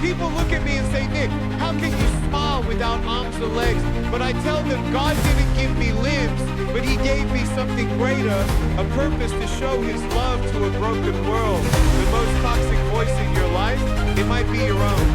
People look at me and say, Nick, how can you smile without arms or legs? But I tell them God didn't give me limbs, but he gave me something greater, a purpose to show his love to a broken world. The most toxic voice in your life, it might be your own.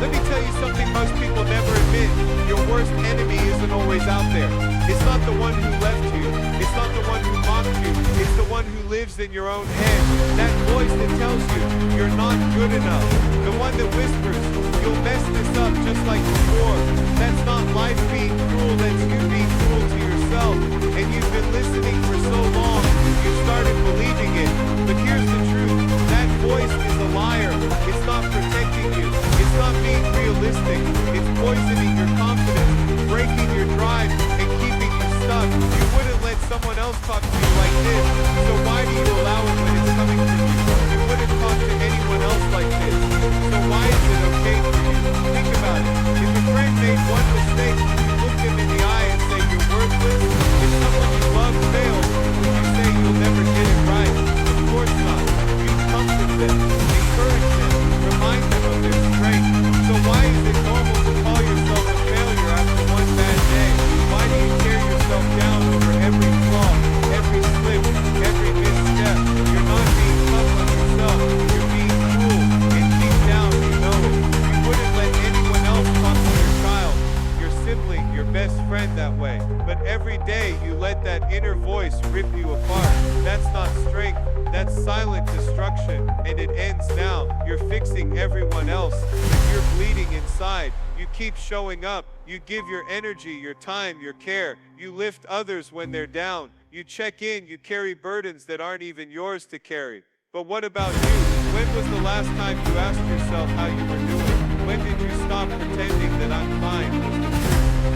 Let me tell you something most people never admit. Your worst enemy isn't always out there. It's not the one who left you. It's not the one who mocked you. It's the one who lives in your own head. That voice that tells you you're not good enough. The one that whispers, you'll mess this up just like before. That's not life being cruel, that's you being cruel to yourself. And you've been listening for so long, you started believing it. But here's the truth, that voice is a liar. It's not protecting you. It's not being realistic. It's poisoning your confidence, breaking your drive, and keeping you stuck. You wouldn't let someone else talk to you like this, so why do you allow it when it's coming from you? You wouldn't talk to anyone else like this, so why is it okay for you? Think about it. If a friend made one mistake, you look them in the eye and say you're worthless. If someone you love fails, would you say you'll never get it right? Of course not. You comfort them, encourage them, remind them of their strength. So why is it normal to call yourself a failure after one bad day? Why do you tear yourself down over every flaw, every slip, every misstep? You're not being tough on yourself. You're being cruel. And deep down, you know it. You wouldn't let anyone else talk to your child, your sibling, your best friend that way. But every day, you let that inner voice rip you apart. That's not strength. That's silent destruction, and it ends now. You're fixing everyone else, but you're bleeding inside. You keep showing up. You give your energy, your time, your care. You lift others when they're down. You check in. You carry burdens that aren't even yours to carry. But what about you? When was the last time you asked yourself how you were doing? When did you stop pretending that I'm fine?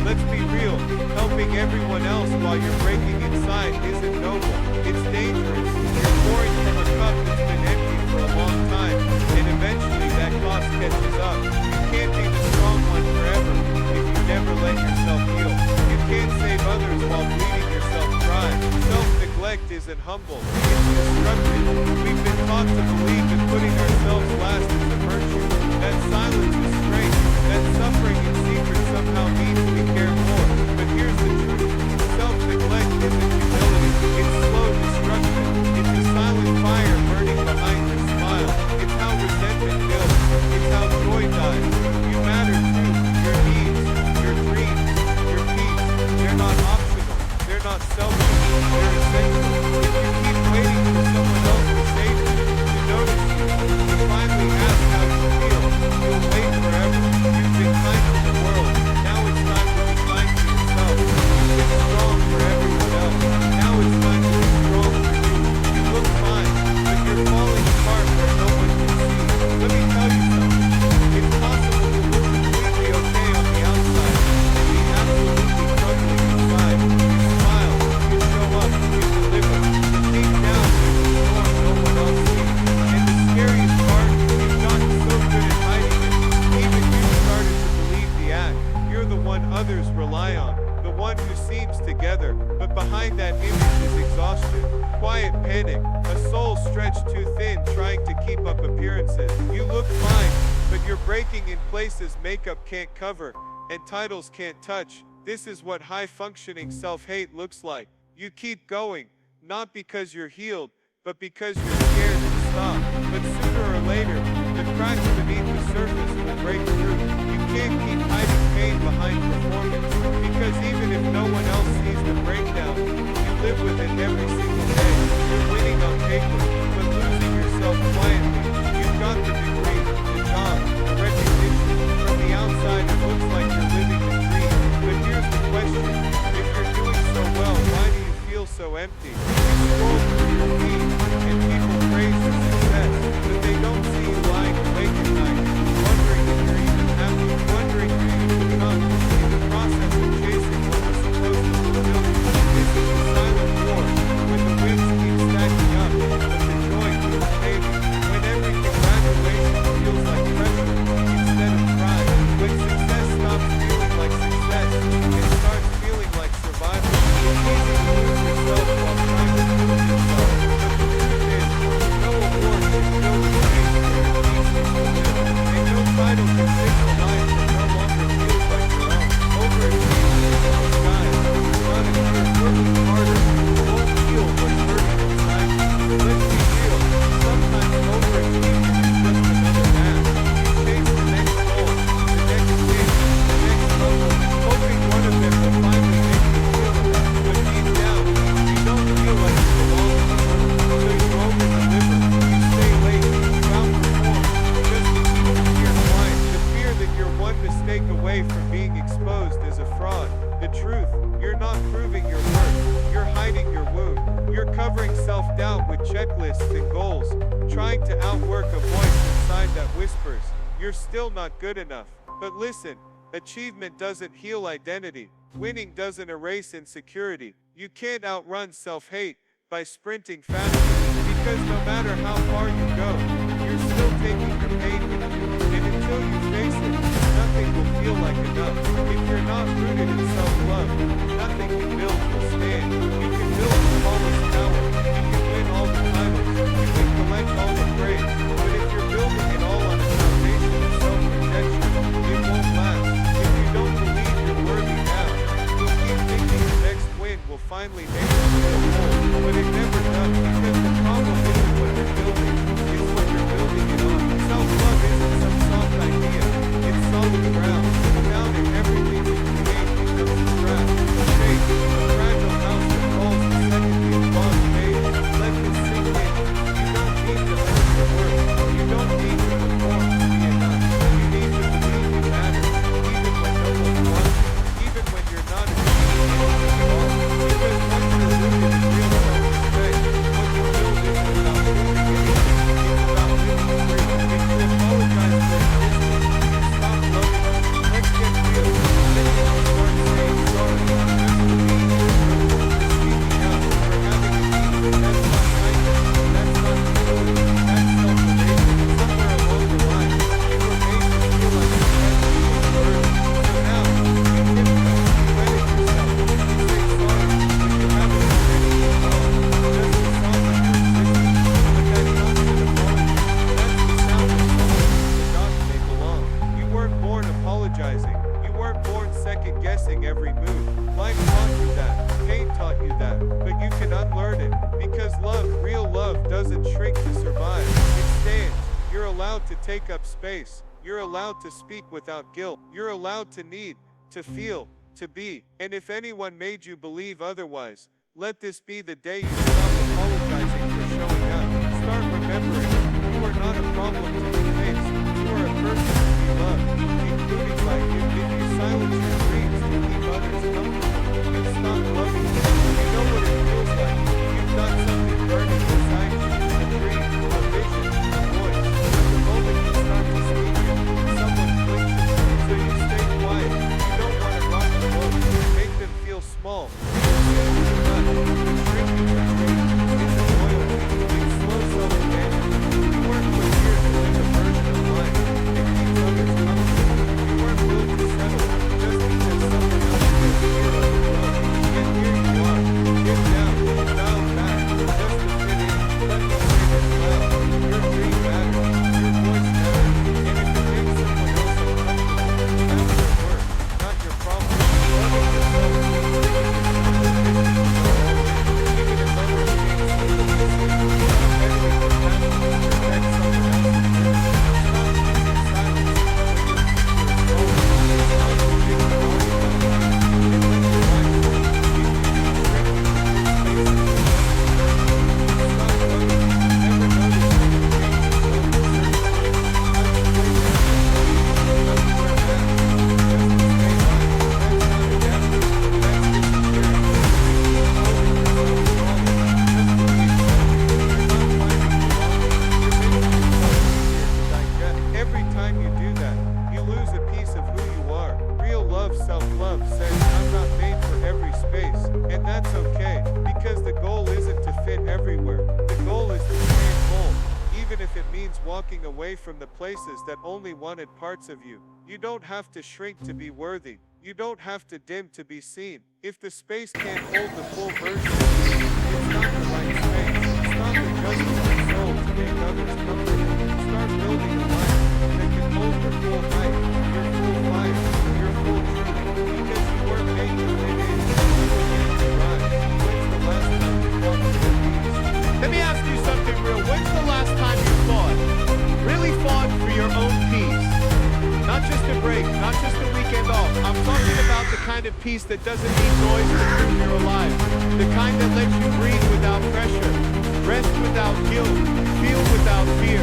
Let's be real. Helping everyone else while you're breaking inside isn't noble. It's dangerous. You're pouring from a cup that's been empty for a long time, and eventually that cost catches up. You can't be the strong one forever if you never let yourself heal. You can't save others while bleeding yourself dry. Self-neglect isn't humble. It's destructive. We've been taught to believe that putting ourselves last is a virtue. That silence is strength. That suffering in secret somehow means we care more. But here's the truth. Self-neglect isn't humility. It's slow destruction. It's a silent fire burning behind your smile. It's how resentment builds. It's how joy dies. You matter too. Your needs, your dreams, your peace. They're not optional. They're not selfish. They're essential. If you keep waiting for someone else to save you, to notice you, to finally ask how you feel, you'll wait forever. You've been kind to the world. Now it's time to be kind to yourself. You've been strong for everyone else. Now it's time to be strong for you. You look fine, but you're falling apart where no one can see. Let me tell you something. It's possible to look completely okay on the outside and be absolutely struggling inside. You smile, you show up, you deliver. But deep down, there's a storm no one else sees. And the scariest part, you've gotten so good at hiding it. Even you started to believe the act. You're the one others rely on. The one who seems together, but behind that image is exhaustion, quiet panic, a soul stretched too thin trying to keep up appearances. You look fine, but you're breaking in places makeup can't cover, and titles can't touch. This is what high-functioning self-hate looks like. You keep going, not because you're healed, but because you're scared to stop. But sooner or later, the cracks beneath the surface will break through. You can't keep hiding pain behind performance, because even if no one else sees the breakdown, you live with it every single day. You're winning on paper, but losing yourself quietly. You've got the degree, the job, the recognition. From the outside, it looks like you're living the dream. But here's the question. If you're doing so well, why do you feel so empty? You scroll through your feed, and people praise your success, but they don't see you lying awake at night, wondering if you're even happy, wondering who you've become in the process of chasing what was supposed to fulfill you. This is the silent war, when the wins keep stacking up, but the joy keeps fading. When self-doubt with checklists and goals, trying to outwork a voice inside that whispers, "You're still not good enough." But listen, achievement doesn't heal identity. Winning doesn't erase insecurity. You can't outrun self-hate by sprinting faster, because no matter how far you go, you're still taking your pain with you. And until you face it, nothing will feel like enough. If you're not rooted in self-love, nothing you build will stand. You can build the tallest tower, you can win all the titles, you can collect all the praise, but if you're building it all on a foundation of self-rejection, it won't last. If you don't believe you're worthy now, you'll keep thinking the next win will finally make you feel whole, but it never does, because the problem isn't what you're building, it's what you're building it on. Self-love isn't some soft idea, it's solid ground. Without it, everything you create becomes a trap, a shake, a fragile house that falls the second the applause fades. Let this sink in. You don't need to earn your worth. You don't need to perform to be enough. You need to believe you matter, even when no one wants you, even when you're not achieving anything at all. Because once you're rooted in real self-respect, what you build isn't about proving anything, it's about living free. If you apologize for existing, you stop loving. Let's get real. Then you start saying sorry, just for being imperfect, for speaking out, for having a need. That's not kindness, that's not humility, that's self-erasure. Somewhere along the line, you were made to feel like you had to be a burden. So now, you tiptoe, you edit yourself, you say sorry, if you haven't already moved on. Just to soften your existence, but that constant apology, that's the sound of someone who's forgotten they belong. You weren't born apologizing. You weren't born second-guessing every move. Life taught you that. Pain taught you that. But you can unlearn it. Because love, real love, doesn't shrink to survive. It stands. You're allowed to take up space. You're allowed to speak without guilt. You're allowed to need, to feel, to be. And if anyone made you believe otherwise, let this be the day you stop apologizing for showing up. Start remembering, you are not a problem to be fixed. You are a person to be loved, including by you. If you silence your dreams to keep others comfortable, you stop loving them. You know what it feels like. You've got something burning inside you, a dream, a vision, a voice. But the moment you start to speak it, someone flinches. So you stay quiet. You don't want to rock the boat. Make them feel small. The shrinking retreat isn't loyalty, it's slow self-abandonment. You weren't put here to live a version of life that keeps others comfortable. You weren't built to settle just because someone else feels fear of the road. Yet here you are, get down, dial back, just to fit in. Let me say this loud, your dream matters, your voice matters, and if it makes someone else uncomfortable, that's your work, not your problem. Loving yourself means giving yourself even if others can't see what you see. Stop editing the past to protect someone else's dreams. Stop choosing silence when your future is golden. Stop moving the body about you, and let your life speak. If you keep shrinking to fit spaces that don't deserve you, stop loving. Never notice how you change yourself in certain ways. How you play down your how you wear masks just to stay alive. That's not adapting, that's insecurity. Every time you do that, you lose a piece of who you are. Real love, self-love says, I'm not made for every space, and that's okay, because the goal isn't to fit everywhere. The goal is to stand whole, even if it means walking away from the places that only wanted parts of you. You don't have to shrink to be worthy. You don't have to dim to be seen. If the space can't hold the full version of you, it's not the right space. Stop adjusting your soul to make others comfortable. Start building a life that can hold your full height, your full fire, your full truth. Because you weren't made to fit in, you were made to rise. When's the last time you fought for your peace? Let me ask you something real. When's the last time you fought? Really fought for your own peace? Not just a break, not just a weekend off. I'm talking about the kind of peace that doesn't need noise to prove you're alive. The kind that lets you breathe without pressure, rest without guilt, feel without fear.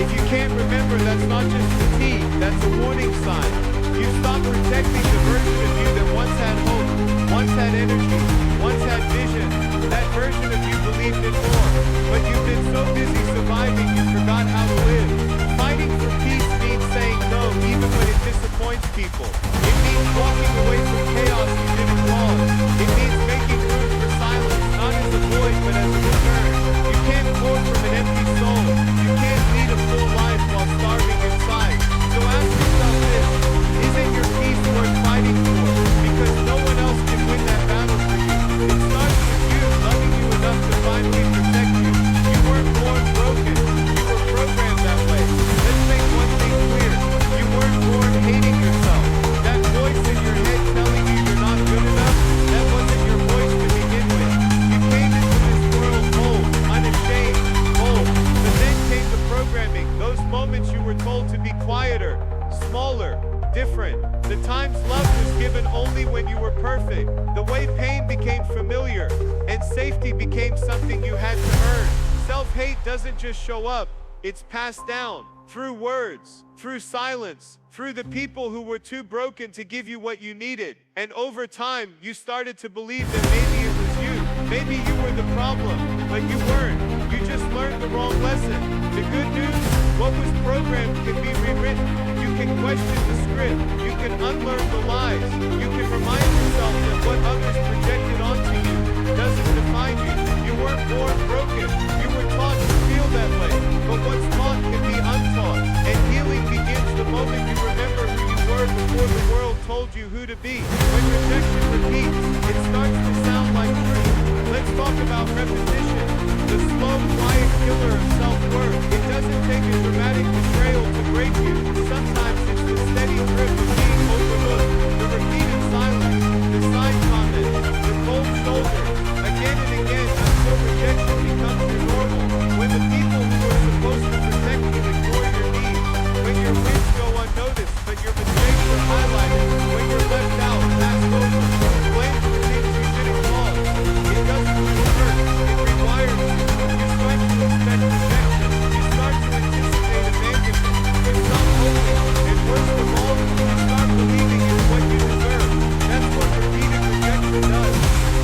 If you can't remember, that's not just fatigue, that's a warning sign. You stop protecting the version of you that once had hope, once had energy, once had vision. That version of you believed in more. But you've been so busy surviving, you forgot how to live. Fighting for peace means saying no, even when it disappoints people. It means walking away from chaos you didn't cause. It means making room for silence, not as a void, but as a return. You can't pour from an empty soul. You can't lead a full life while starving inside. So ask yourself this, isn't your peace worth fighting for? Because no one else can win that battle for you. It starts with you loving you enough to finally protect you. You weren't born broken. You were programmed that way. Let's make one thing clear. You weren't born hating yourself. That voice in your head telling you you're not good enough, that wasn't your voice to begin with. You came into this world whole, unashamed, bold. But then came the programming, those moments you were told to be quieter, smaller, different. The times love was given only when you were perfect. The way pain became familiar, and safety became something you had to earn. Self-hate doesn't just show up, it's passed down. Through words, through silence, through the people who were too broken to give you what you needed. And over time, you started to believe that maybe it was you. Maybe you were the problem, but you weren't. You just learned the wrong lesson. The good news, what was programmed can be rewritten. You can question the script. You can unlearn the lies. You can remind yourself that what others projected onto you doesn't define you. You weren't born broken. You were taught to feel that way. But what's taught can be untaught. And healing begins the moment you remember who you were before the world told you who to be. When rejection repeats, it starts to sound like truth. Let's talk about repetition. The slow, quiet killer of self-worth. It doesn't take a dramatic betrayal to break you. Sometimes it's the steady drip of being overlooked, the repeated silence, the side comments, the cold shoulder, again and again until rejection becomes your normal. When the people who were supposed to protect you ignore your needs, when your wins go unnoticed but your mistakes are highlighted, when you're left out, passed over, blamed for things you didn't cause. It doesn't just hurt, it rewires you. You start to expect rejection. You start to anticipate abandonment. You stop hoping. And worst of all, you start believing it's what you deserve. That's what repeated rejection does.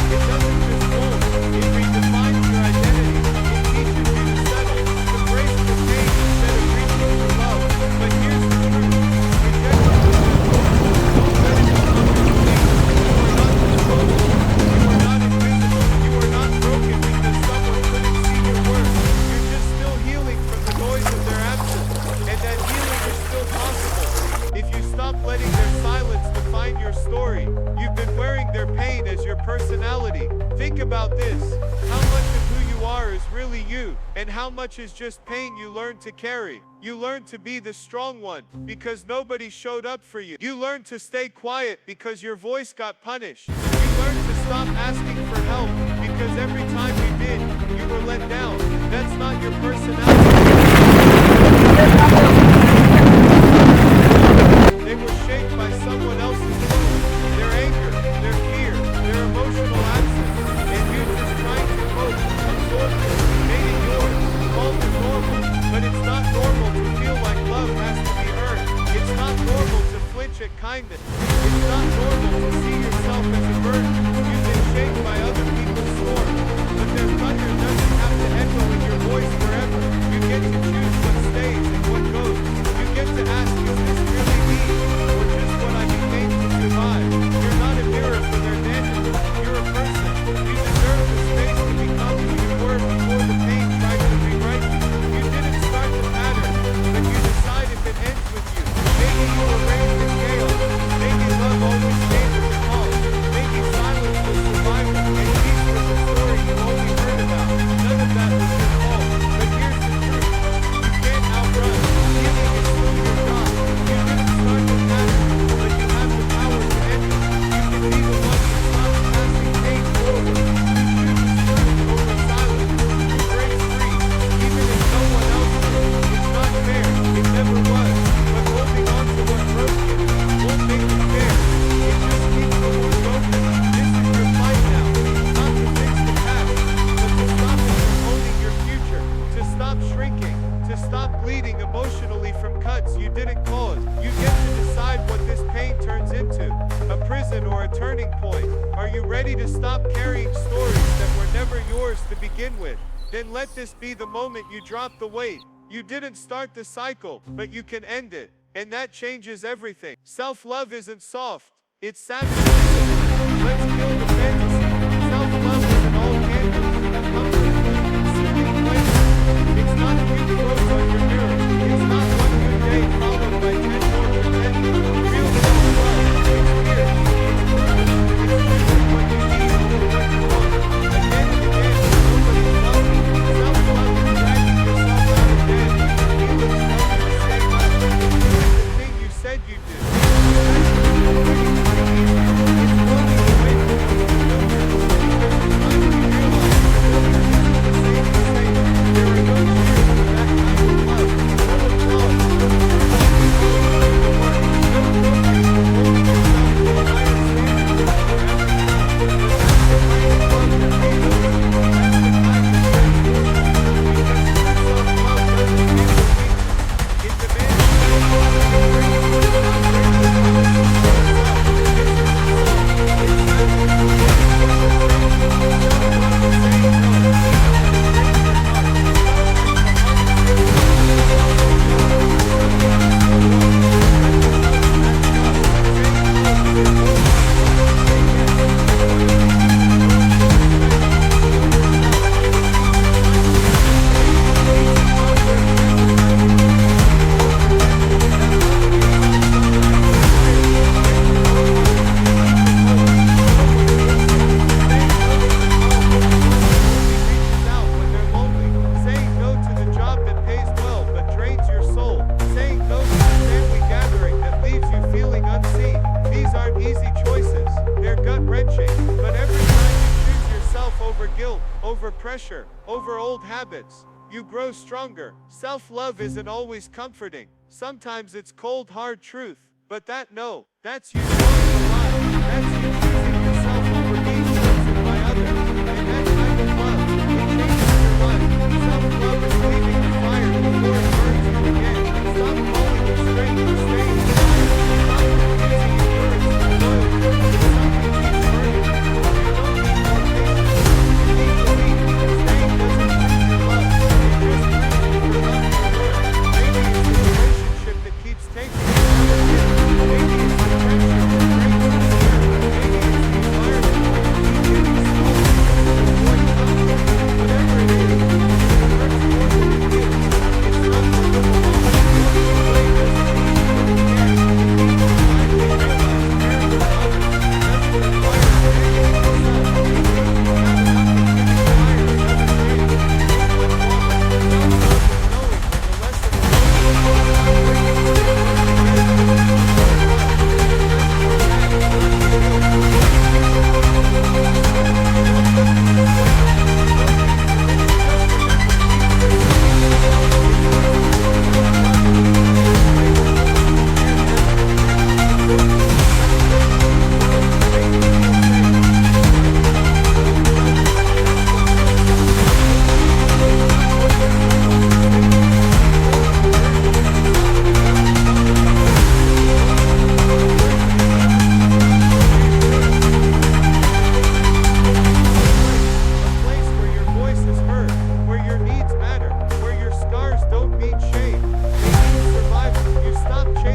It doesn't just hold. It redefines your identity. It teaches you to settle, to brace the pain instead of reaching for love. But here's the truth. Rejection is just don't let it become your belief. You are not disposable. You are not invisible. You are not broken because someone couldn't see your worth. You're just still healing from the noise of their absence. And that healing is still possible. If you stop letting their silence define your story, you've been wearing their pain as your personality. Think about this. How much of who you are is really you, and how much is just pain you learned to carry? You learned to be the strong one because nobody showed up for you. You learned to stay quiet because your voice got punished. You learned to stop asking for help because every time you did, you were let down. That's not your personality. They were shaped by someone else's mood, their anger, their fear, their emotional absence, and you just trying to cope, absorb it, made it yours, called it normal. But it's not normal to feel like love has to be earned. It's not normal to flinch at kindness. It's not normal to see yourself as a burden. You've been shaped by other people's storms, but their thunder doesn't have to echo in your voice forever. You get to choose what stays and what goes. You get to ask, is this really me, or just what I became to survive? You're not a mirror for their damages. You're a person. You deserve the space to become who you were before the pain tried to rewrite you. You didn't start the pattern, but you decide if it ends with you. Maybe you were raised in chaos. Maybe love always came with the call. Maybe silence was survival, and peace was the story you only heard about. None of that was your fault. But here's the truth. You can't outrun. Healing is still your job. You didn't start the pattern, but you have the power to end it. You can be the one who stops passing pain forward. Who chooses truth over silence. Who breaks free, even if no one else does. It's not fair. It never was. But holding on to what broke you won't make it fair. It just keeps the wound open. This is your fight now. Not to fix the past, but to stop it from owning your future. To stop shrinking. To stop bleeding emotionally from cuts you didn't cause. You get to decide what this this pain turns into a prison or a turning point. Are you ready to stop carrying stories that were never yours to begin with? Then let this be the moment you drop the weight. You didn't start the cycle, but you can end it. And that changes everything. Self-love isn't soft. It's savage. Let's kill the fantasy. Self-love isn't all candles, a comfort food, soothing pleasure. It's not cute clothes on your mirror. It's not one good day followed by 10 more pretending. Real self-love, it's fierce, it's brutal, it's choosing what you need over what you want. Again and again, nobody's watching. Self-love is dragging yourself out of bed when your feelings tell you to stay up. Doing the thing you said you'd do. Over pressure, over old habits, you grow stronger. Self-love isn't always comforting. Sometimes it's cold, hard truth. But that's you drawing the line. That's you choosing yourself over being chosen by others. And that kind of love, it changes your life. Self-love is leaving the fire before it burns you again. Stop calling it strength for staying alive. Stop confusing endurance with loyalty. Something keeps burning. You don't need more patience. You need belief. Staying doesn't prove your love. It just proves you forgot your worth. Maybe it's the relationship that keeps taking you. Maybe it's the friendship that breaks you. Maybe it's the environment where you keep getting smaller because you avoid conflict. Whatever it is, it hurts more than it heals. It's not for you alone. Walking away doesn't mean you don't care. It means you finally realize caring for others doesn't require abandoning yourself. It means you have enough of giving fire another chance. Take what follows. Self-love is knowing when the lesson is over. Not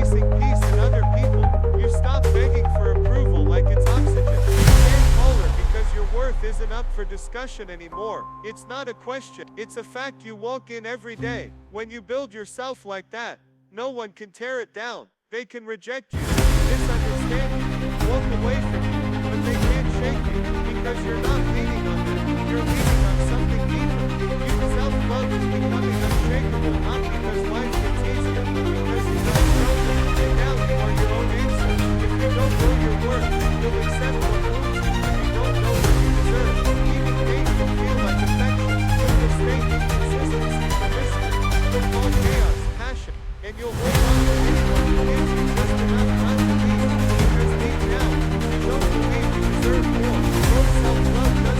breaking the isn't up for discussion anymore. It's not a question. It's a fact you walk in every day. When you build yourself like that, no one can tear it down. They can reject you, misunderstand you, walk away from you, but they can't shake you because you're not leaning on them. You're leaning on something deeper. Self-love is becoming unshakable, not because life gets easier, but because you got stronger. And now you are your own answer. If you don't know your worth, you'll accept what moves you. If you don't know what you deserve, even pain can feel like affection. You'll mistake inconsistency for mystery. You'll call chaos passion, and you'll hold on to anyone who gives you just enough time to leave. Because deep down, you don't believe you deserve more. Low self-love doesn't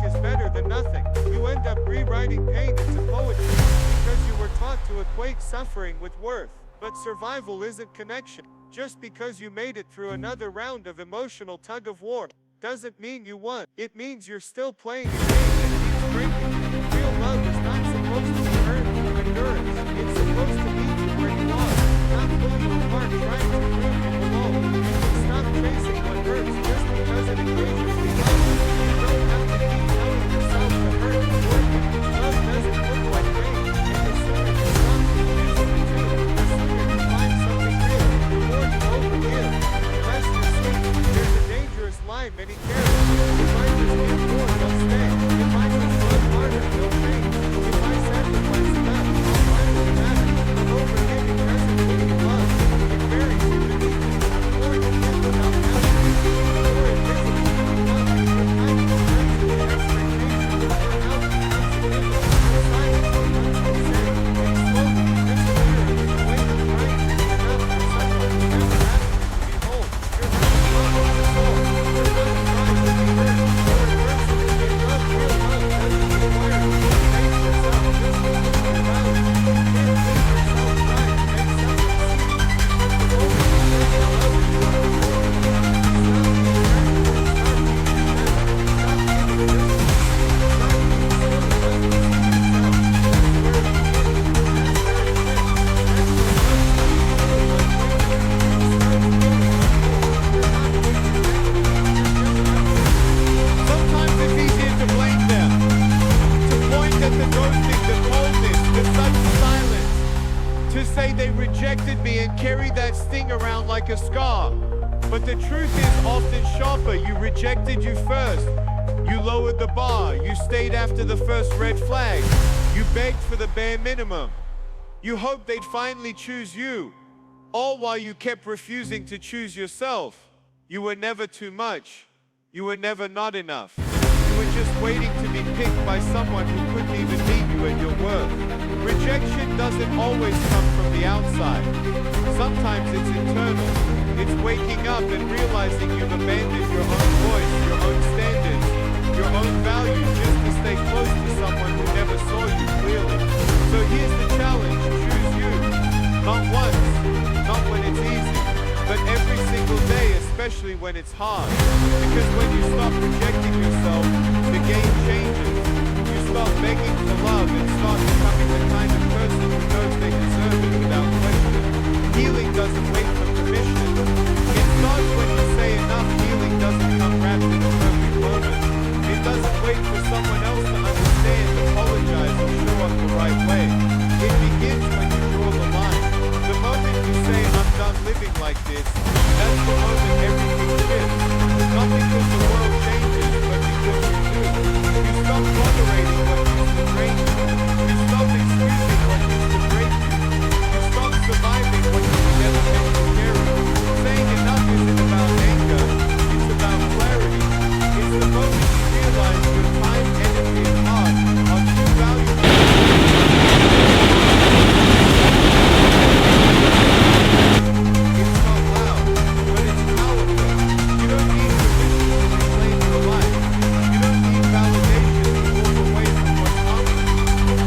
is better than nothing. You end up rewriting pain into poetry because you were taught to equate suffering with worth. But survival isn't connection. Just because you made it through another round of emotional tug-of-war doesn't mean you won. It means you're still playing a game that keeps breaking you. Real love is not supposed to be earned through endurance. It's supposed to meet you where you are, not pull you apart trying to prove you belong. You can stop chasing what hurts just because it occasionally does. You don't have to keep telling yourself the hurt is worth it. Love doesn't look like rain, and the sooner you stop confusing the two, the sooner you find something real. The more you overgive, the less you sleep. There's a dangerous line many carry. If I just give more, they'll stay. If I just love harder, they'll change. If I sacrifice enough, I'll find what matters. But overgiving doesn't mean you love. It varies you beneath it. The more you give without boundaries, the more invisible you become. Your time is friends with expectations. Your health becomes invisible. Your silence becomes unsafe. And slowly you disappear into the weight of trying to be enough for someone who never asked you to be whole. You're not a problem to solve. You're not trying to be heard. You're a person who can love. Real love doesn't require you to face yourself just to look around. You can't make yourself try to make someone see you. The moment you say I love you, you are born. You stop being careful and start being independent. Stop giving just to see. Start being silly just to see yourself. That's where it begins. That's where it ends. That's where love stops feeling like waiting. It starts feeling like home. You're not waiting anymore. You're just not waiting. Sometimes it's easier to blame them, to point at the ghosting, the coldness, the sudden silence, to say they rejected me and carry that sting around like a scar. But the truth is often sharper. You rejected you first. You lowered the bar. You stayed after the first red flag. You begged for the bare minimum. You hoped they'd finally choose you, all while you kept refusing to choose yourself. You were never too much. You were never not enough. You were just waiting to be picked by someone who couldn't even meet you at your worth. Rejection doesn't always come from the outside. Sometimes it's internal. It's waking up and realizing you've abandoned your own voice, your own standards, your own values just to stay close to someone who never saw you clearly. So here's the challenge. Choose you. Not once, not when it's easy, but every single day, especially when it's hard. Because when you stop rejecting yourself, the game changes. You stop begging for love and start becoming the kind of person who knows they deserve it without question. Healing doesn't wait for permission. It starts when you say enough. Healing doesn't come wrapped in a perfect moment. It doesn't wait for someone else to understand, apologize, or show up the right way. It begins when you draw the line. The moment you say, I'm done living like this, that's the moment everything shifts. Not because the world changes, but because you do. You stop tolerating what used to drain you. You stop excusing what used to break you. You stop surviving what you were never meant to carry. Saying enough isn't about anger, it's about clarity. It's the moment you realize your time, energy, and heart are too valuable. It's not loud, but it's powerful. You don't need permission to reclaim your life. You don't need validation to walk away from what's coming.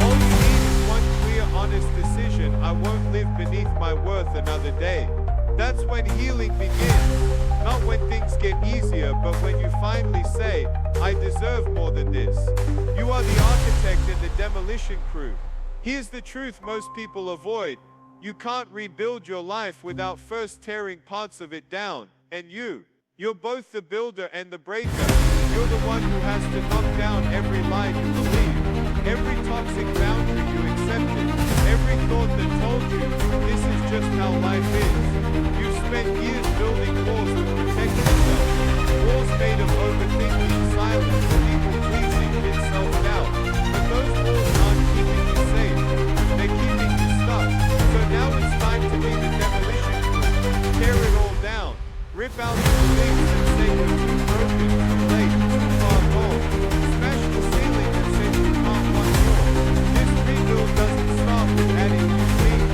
All you need is one clear, honest decision. I won't live beneath my worth another day. That's when healing begins. Not when things get easier, but when you finally say, I deserve more than this. You are the architect and the demolition crew. Here's the truth most people avoid. You can't rebuild your life without first tearing parts of it down. And you're both the builder and the breaker. You're the one who has to knock down every lie you believe, every toxic boundary you accepted, every thought that told you this is just how life is. You've spent years building walls to protect yourself, walls made of overthinking, silence, people-pleasing, and self-doubt. But those walls aren't keeping you safe. They're keeping you stuck. So now it's time to be the demolition crew. Tear it all down. Rip out the beliefs and say you're too broken, too late, too far gone. Smash the ceiling and say you can't want more. This rebuild doesn't start with adding new things.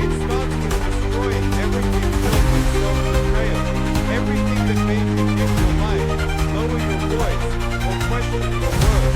It starts with destroying everything built with self-betrayal. Everything that made you give your life, lower your voice, or question your worth.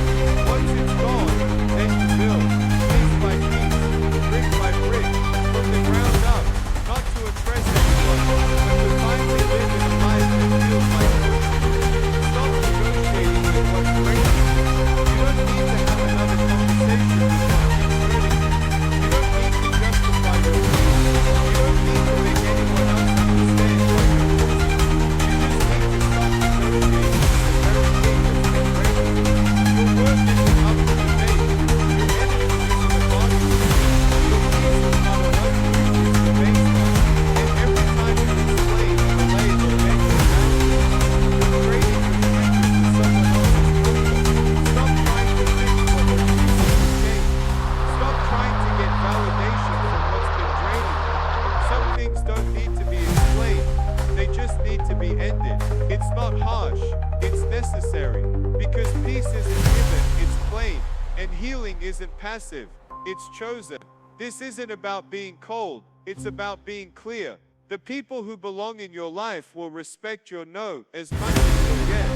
Because peace isn't given, it's claimed. And healing isn't passive, it's chosen. This isn't about being cold, it's about being clear. The people who belong in your life will respect your no as much as your yes.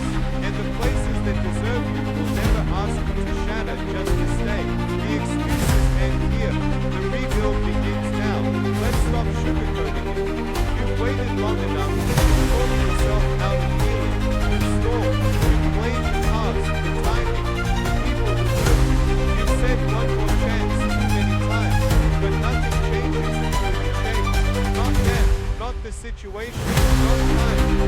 And the places that deserve you will never ask you to shatter just to stay. The excuses end here. The rebuild begins now. Let's stop sugarcoating it. You've waited long enough. You've talked yourself out of healing. You've stalled. You've blamed the past, the timing, the people who hurt you. You've said one more chance too many times. But nothing changes until you change. Not them, not the situation, not time, you.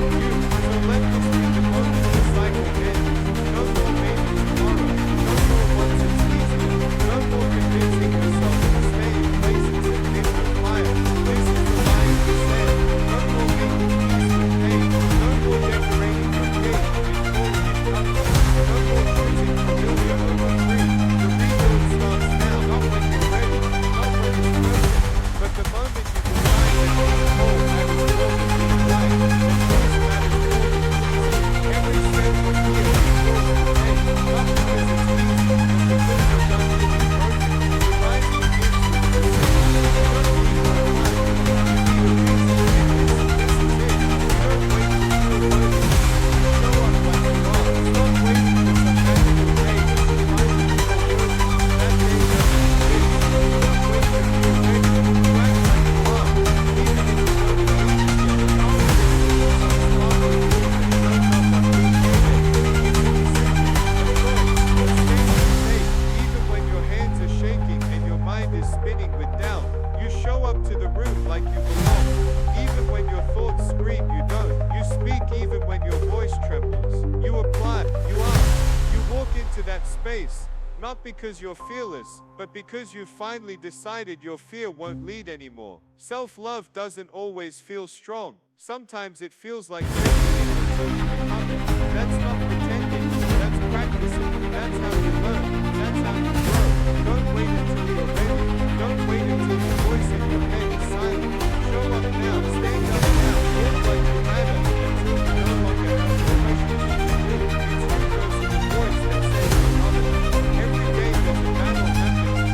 So let this be the moment the cycle ends. No more maybe tomorrow, no more once it's easier, no more convincing yourself to stay in places that didn't require. This is the line you said. No more making peace with pain, no more decorating your cage and calling it nothing. No more choosing familiar over free. The rebuild starts now, not when you're ready, not when it's perfect, but the moment you decide that being whole matters more than being right, and choice matters more than pleasing. Every step from here is yours to take, not because it's easy, but because you're done being broken. The rising begins with precision. You don't need more time, you need a reason, and this is it. You don't wait to feel worthy. You show up like you are. Stop waiting for some magical day when you finally feel worthy. That day doesn't exist. You don't wait to feel ready. You act like you are, even if you don't believe it yet. Confidence is some sparkle that shows up unappreciated. It's a decision, a choice. You're standing safe, even when your hands are shaking and your mind is spinning with doubt. You show up to the room like you belong, even when your thoughts scream you don't. You speak even when your voice trembles. You apply, you ask, you walk into that space. Not because you're fearless, but because you finally decided your fear won't lead anymore. Self-love doesn't always feel strong. Sometimes it feels like faking it until you become it. That's not pretending, that's practicing. That's how you learn, that's how you grow. Don't wait until you're ready. Don't wait until the voice in your head is silent. Show up now, stand up now, walk like you matter until you no longer have to question what you do. It's you versus the voice that says you love it. Every day there's a battle happening.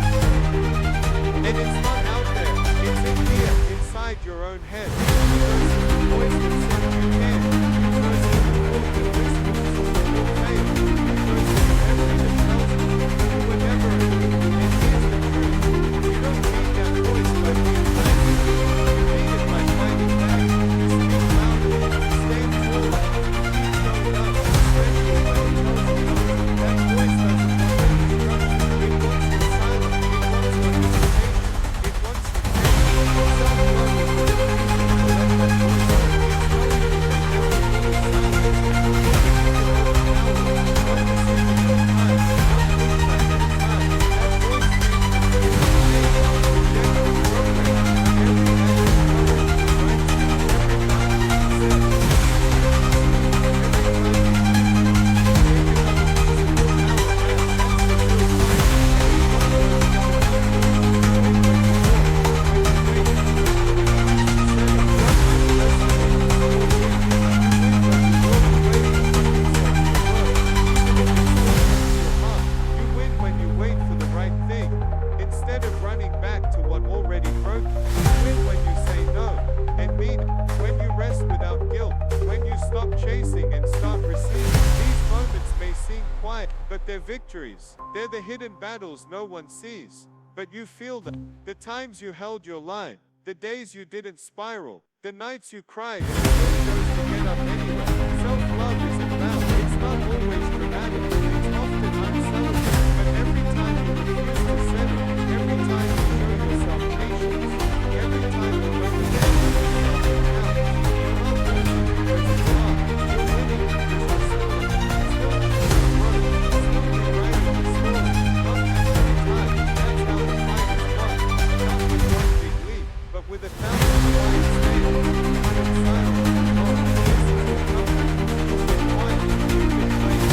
And it's not out there, it's in here, inside your own head. You versus the voice that says you can. You versus the thought that whispers you'll fail. You versus the memory that tells you you were never enough. And here's the truth. You don't beat that voice by being lazy. You beat it by fighting back. You speak louder. You stand taller. You keep showing up, especially when it tells you no. That voice doesn't want that destruction. It wants the silence. It wants the hesitation. It wants the change. Self-love is the refusal to let that voice speak. It's knowing that they never fully silence. It's giving them power. One decision at a time. One pushback at a time. That voice changes the day. Reject the program. Every act of courage reminds you. Every boundary you set. Every time you take another piece of your power back. That's the real fight. Every one of us got a number. You win when you walk, when you wait, when you set it. Don't underestimate the small wins. You win when you walk away from what you said you were, even if it still hurts your heart. You win when you wait for the right thing, instead of running back to what already broke you. You win when you say no, and mean it. When you rest without guilt. When you stop chasing and start receiving. These moments may seem quiet, but they're victories. They're the hidden battles no one sees, but you feel them. The times you held your line, the days you didn't spiral, the nights you cried and still chose to get up anyway. Self-love isn't loud. It's not always dramatic. It's often uncelebrated. But every time you refuse to settle, every time you show yourself patience, every time you go to bed with yourself in couch, you're not losing because it's hard. You're winning because you're still in it. Still choosing growth. Still rewriting the story. Not after the time. That's how the fight is won. Not with one big leap, but with 1,000 quiet stands. You've been silent. Oh, this is your comeback. You've been quiet. You've been playing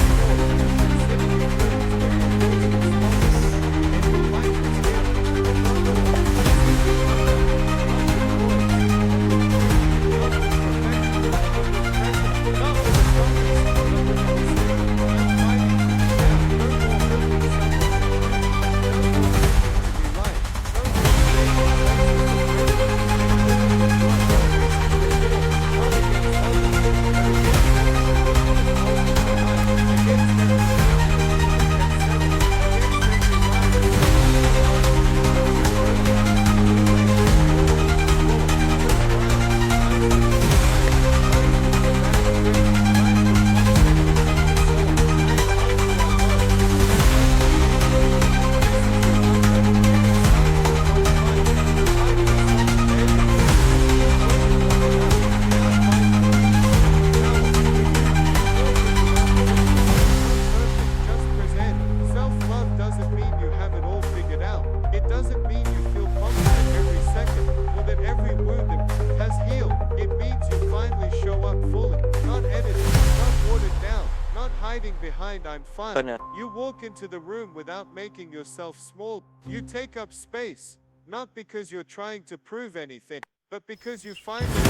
mind, I'm fine. Benar. You walk into the room without making yourself small. You take up space, not because you're trying to prove anything, but because you find it deserve to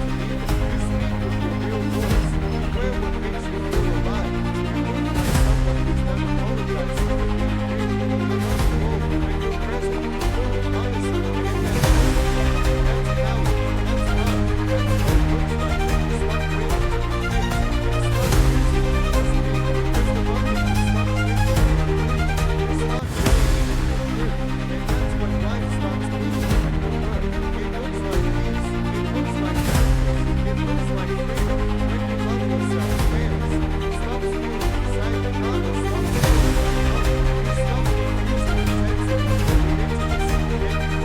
be there. You speak with your real voice. You wear what makes you feel alive. You move like someone who's not apologizing for being real. You're not cold when you're present. Honestly, in that moment, that's power. That's love. That's what it looks like when you stop waiting to be fixed and start choosing to just be. Because the moment you stop waiting to be free, you start believing in your truth. And that's what life starts feeling like your work. It looks like peace. It looks like happiness. It looks like freedom. When you love yourself, chaos stops feeling exciting. Drama stops feeling like fun. You stop confusing intensity with intimacy. And you finally stop choosing what feels safe over what feels real. Self-love looks like peace, not collapsing in drama, but the presence of clarity. You don't beg people to close you. You don't beg them to hurt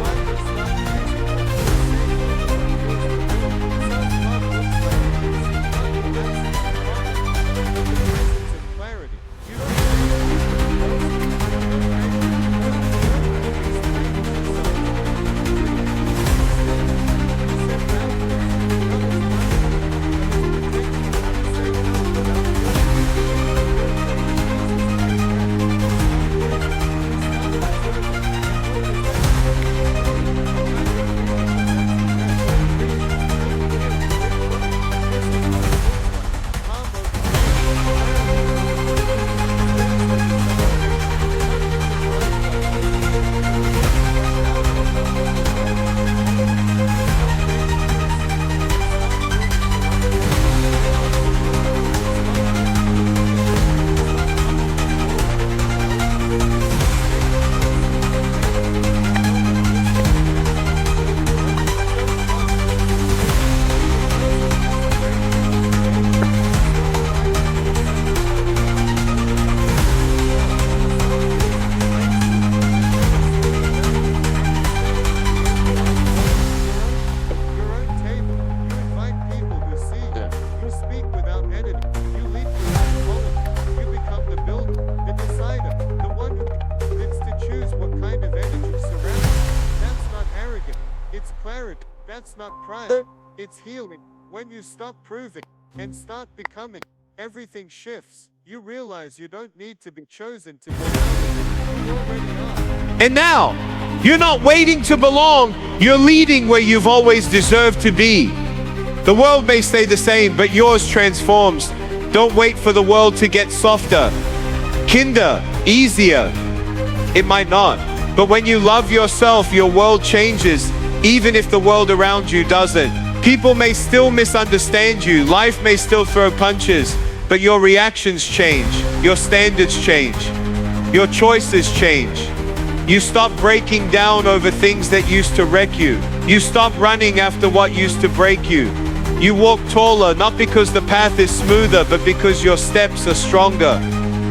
you. You don't always claim yourself to be free. Instead, you set boundaries. Not as punishment, but as protection. You say no without guilt. You build from the pieces to make better. You stop waiting. You stop observing. And know that that's what you do. No matter if you are possessing that freedom, being real, being work. This is what it looks like. Calm over pain. Clarity over confusion. Space that is celebrated. Purpose is life like living. Step out of the box. Stop being a person. Stop living for other people. Stop surviving. Stop acting to fit in. Stop looking for more. Stop proving. Stay the person. Stay you. Know that this is the best you can be. When you show love as you should, be the person as the way you are today. Stop trying to be satisfied with unworthy. Be yourself. Stop chasing places and never slow down. And instead, create your own world. Your own table. You invite people who see you. Yeah. You speak without editing. You lead without apology. You become the builder, the decider, the one who gets to choose what kind of energy surrounds you. That's not arrogant. It's clarity. That's not pride. It's healing. When you stop proving and start becoming, everything shifts. You realize you don't need to be chosen to belong. You already are. And now, you're not waiting to belong, you're leading where you've always deserved to be. The world may stay the same, but yours transforms. Don't wait for the world to get softer, kinder, easier. It might not. But when you love yourself, your world changes, even if the world around you doesn't. People may still misunderstand you, life may still throw punches, but your reactions change, your standards change, your choices change. You stop breaking down over things that used to wreck you. You stop running after what used to break you. You walk taller, not because the path is smoother, but because your steps are stronger.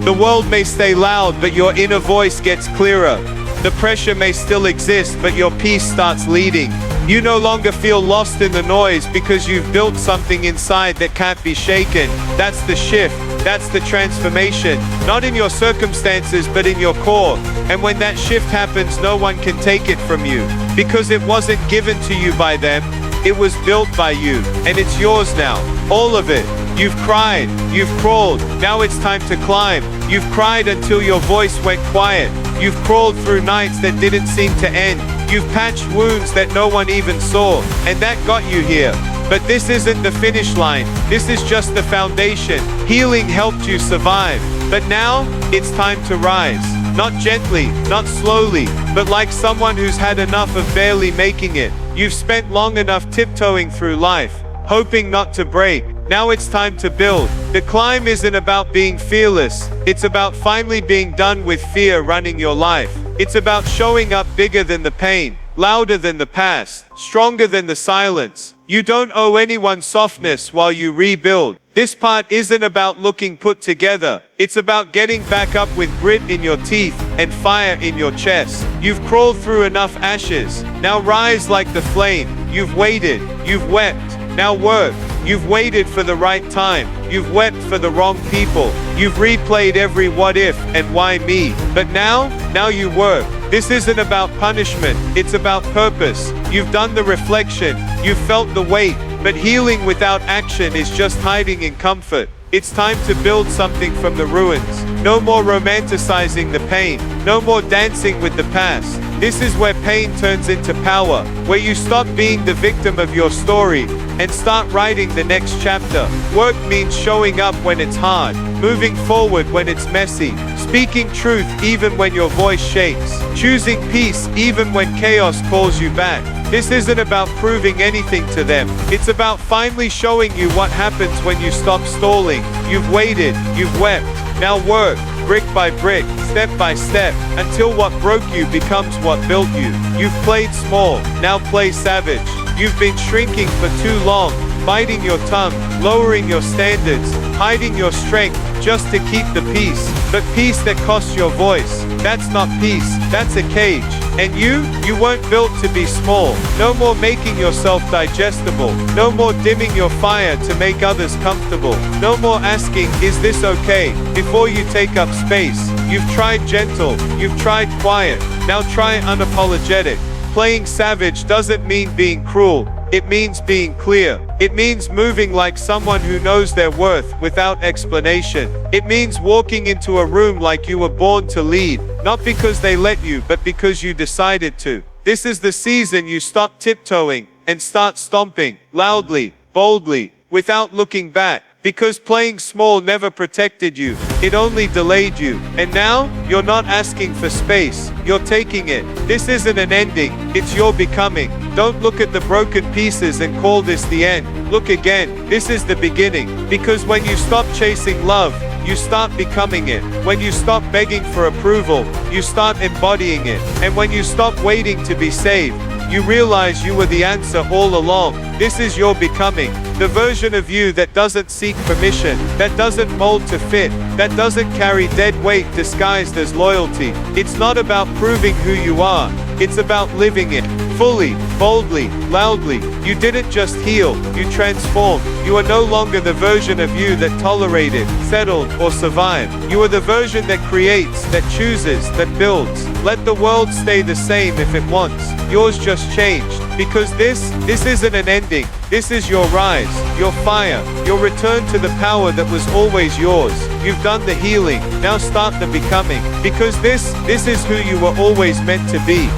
The world may stay loud, but your inner voice gets clearer. The pressure may still exist, but your peace starts leading. You no longer feel lost in the noise because you've built something inside that can't be shaken. That's the shift. That's the transformation. Not in your circumstances, but in your core. And when that shift happens, no one can take it from you. Because it wasn't given to you by them. It was built by you. And it's yours now. All of it. You've cried. You've crawled. Now it's time to climb. You've cried until your voice went quiet. You've crawled through nights that didn't seem to end. You've patched wounds that no one even saw. And that got you here. But this isn't the finish line. This is just the foundation. Healing helped you survive. But now, it's time to rise. Not gently, not slowly, but like someone who's had enough of barely making it. You've spent long enough tiptoeing through life, hoping not to break. Now it's time to build. The climb isn't about being fearless. It's about finally being done with fear running your life. It's about showing up bigger than the pain, louder than the past, stronger than the silence. You don't owe anyone softness while you rebuild. This part isn't about looking put together. It's about getting back up with grit in your teeth and fire in your chest. You've crawled through enough ashes. Now rise like the flame. You've waited. You've wept. Now work. You've waited for the right time. You've wept for the wrong people. You've replayed every what if and why me. But now you work. This isn't about punishment. It's about purpose. You've done the reflection. You've felt the weight. But healing without action is just hiding in comfort. It's time to build something from the ruins. No more romanticizing the pain. No more dancing with the past. This is where pain turns into power, where you stop being the victim of your story and start writing the next chapter. Work means showing up when it's hard, moving forward when it's messy, speaking truth even when your voice shakes, choosing peace even when chaos calls you back. This isn't about proving anything to them. It's about finally showing you what happens when you stop stalling. You've waited, you've wept. Now work, brick by brick, step by step, until what broke you becomes what built you. You've played small, now play savage. You've been shrinking for too long, biting your tongue, lowering your standards, hiding your strength just to keep the peace. But peace that costs your voice, that's not peace, that's a cage. And you weren't built to be small. No more making yourself digestible. No more dimming your fire to make others comfortable. No more asking, is this okay, before you take up space. You've tried gentle, you've tried quiet, now try unapologetic. Playing savage doesn't mean being cruel. It means being clear. It means moving like someone who knows their worth without explanation. It means walking into a room like you were born to lead, not because they let you, but because you decided to. This is the season you stop tiptoeing and start stomping, loudly, boldly, without looking back. Because playing small never protected you, it only delayed you. And now, you're not asking for space, you're taking it. This isn't an ending, it's your becoming. Don't look at the broken pieces and call this the end. Look again, this is the beginning. Because when you stop chasing love, you start becoming it. When you stop begging for approval, you start embodying it. And when you stop waiting to be saved, you realize you were the answer all along. This is your becoming. The version of you that doesn't seek permission, that doesn't mold to fit, that doesn't carry dead weight disguised as loyalty. It's not about proving who you are. It's about living it. Fully, boldly, loudly. You didn't just heal, you transformed. You are no longer the version of you that tolerated, settled, or survived. You are the version that creates, that chooses, that builds. Let the world stay the same if it wants. Yours just changed. Because this isn't an ending. This is your rise, your fire, your return to the power that was always yours. You've done the healing, now start the becoming. Because this is who you were always meant to be.